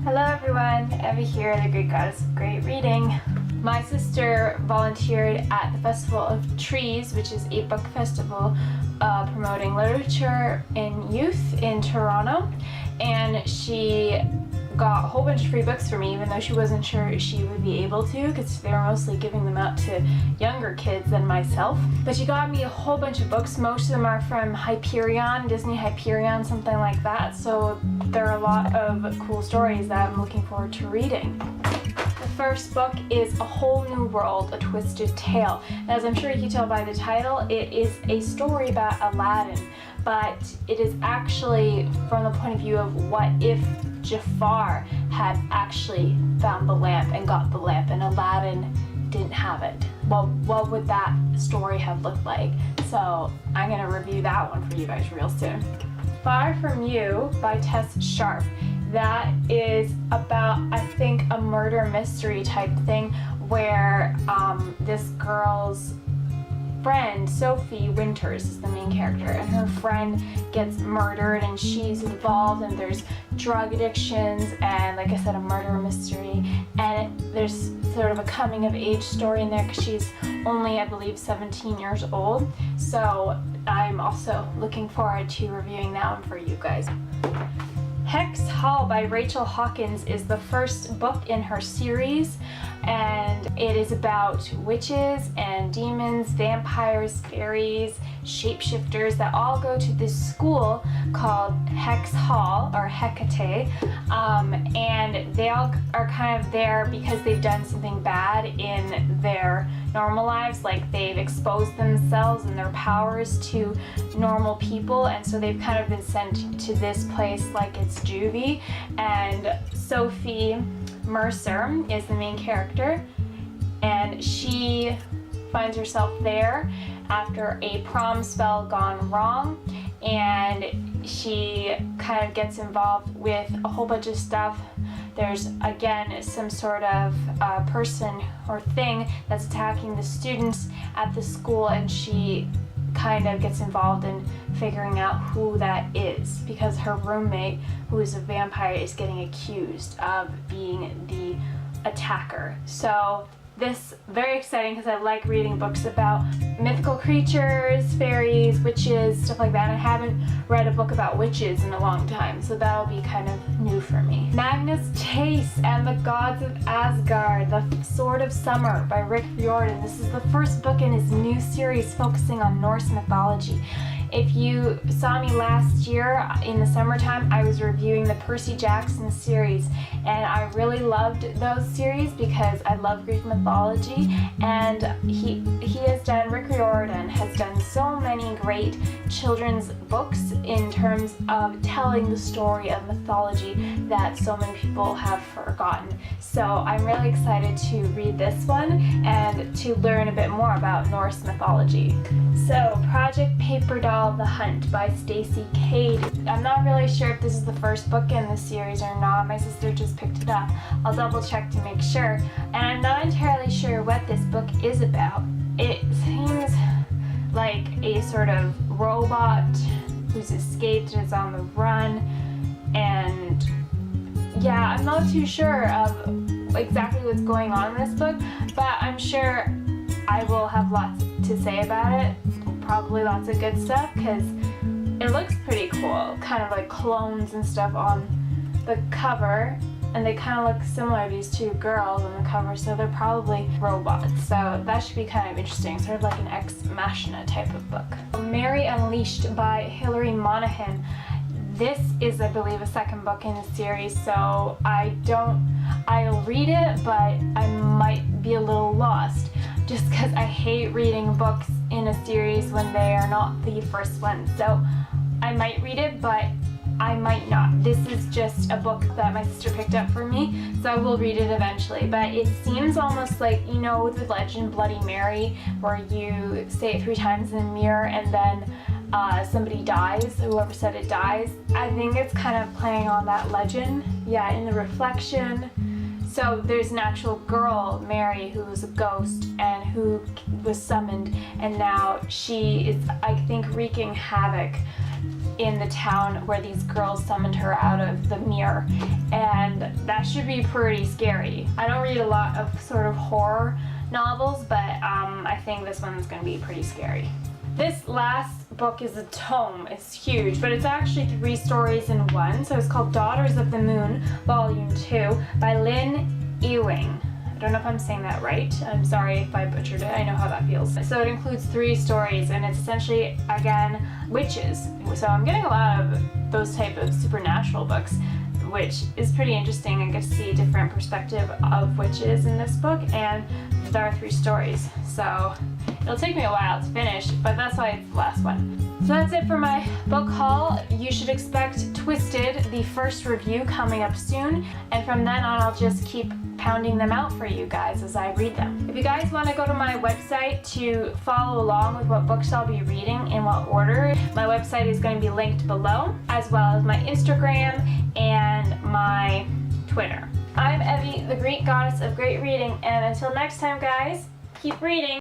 Hello everyone, Eva here, the Greek goddess of great reading. My sister volunteered at the Festival of Trees, which is a book festival promoting literature in youth in Toronto, and she got a whole bunch of free books for me, even though she wasn't sure she would be able to, because they were mostly giving them out to younger kids than myself. But she got me a whole bunch of books. Most of them are from Hyperion, Disney Hyperion, something like that. So there are a lot of cool stories that I'm looking forward to reading. The first book is A Whole New World, A Twisted Tale. As I'm sure you can tell by the title, it is a story about Aladdin, but it is actually from the point of view of what if Jafar had actually found the lamp and got the lamp and Aladdin didn't have it. Well, what would that story have looked like? So I'm going to review that one for you guys real soon. Far From You by Tess Sharp. That is about, I think, a murder mystery type thing where this girl's friend, Sophie Winters, is the main character, and her friend gets murdered and she's involved, and there's drug addictions and, like I said, a murder mystery, and there's sort of a coming of age story in there because she's only, I believe, 17 years old. So I'm also looking forward to reviewing that one for you guys. Hex Hall by Rachel Hawkins is the first book in her series, and it is about witches and demons, vampires, fairies, shapeshifters that all go to this school called Hex Hall, or Hecate, and they all are kind of there because they've done something bad in their normal lives, like they've exposed themselves and their powers to normal people, and so they've kind of been sent to this place like it's juvie. And Sophie Mercer is the main character, and she finds herself there after a prom spell gone wrong, and she kind of gets involved with a whole bunch of stuff. There's, again, some sort of person or thing that's attacking the students at the school, and she kind of gets involved in figuring out who that is, because her roommate, who is a vampire, is getting accused of being the attacker. So this very exciting because I like reading books about mythical creatures, fairies, witches, stuff like that. And I haven't read a book about witches in a long time, so that'll be kind of new for me. Magnus Chase and the Gods of Asgard, The Sword of Summer by Riordan. This is the first book in his new series focusing on Norse mythology. If you saw me last year in the summertime, I was reviewing the Percy Jackson series, and I really loved those series because I love Greek mythology, and Rick Riordan has done so many great children's books in terms of telling the story of mythology that so many people have forgotten. So I'm really excited to read this one and to learn a bit more about Norse mythology. So Project Paper Doll: The Hunt by Stacey Kate. I'm not really sure if this is the first book in the series or not. My sister just picked it up. I'll double check to make sure. And I'm not entirely sure what this book is about. It seems like a sort of robot who's escaped and is on the run. And yeah, I'm not too sure of exactly what's going on in this book, but I'm sure I will have lots to say about it. Probably lots of good stuff because it looks pretty cool. Kind of like clones and stuff on the cover, and they kind of look similar, these two girls on the cover, so they're probably robots. So that should be kind of interesting, sort of like an Ex Machina type of book. Mary Unleashed by Hilary Monahan. This is, I believe, a second book in the series, so I'll read it, but I might be a little lost just because I hate reading books in a series when they are not the first one. So I might read it, but I might not. This is just a book that my sister picked up for me, so I will read it eventually. But it seems almost like, you know, the legend Bloody Mary, where you say it 3 times in the mirror and then somebody dies, whoever said it dies. I think it's kind of playing on that legend, yeah, in the reflection. So there's an actual girl, Mary, who was a ghost and who was summoned, and now she is, I think, wreaking havoc in the town where these girls summoned her out of the mirror. And that should be pretty scary. I don't read a lot of sort of horror novels, but I think this one's gonna be pretty scary. This last book is a tome. It's huge, but it's actually 3 stories in one. So it's called Daughters of the Moon, Volume 2 by Lynn Ewing. I don't know if I'm saying that right. I'm sorry if I butchered it. I know how that feels. So it includes 3 stories, and it's essentially, again, witches. So I'm getting a lot of those type of supernatural books, which is pretty interesting. I get to see a different perspective of witches in this book, and there are 3 stories. So it'll take me a while to finish, but that's why it's the last one. So that's it for my book haul. You should expect Twisted, the first review, coming up soon. And from then on, I'll just keep pounding them out for you guys as I read them. If you guys want to go to my website to follow along with what books I'll be reading in what order, my website is going to be linked below, as well as my Instagram and my Twitter. I'm Evie, the Greek goddess of great reading, and until next time, guys, keep reading.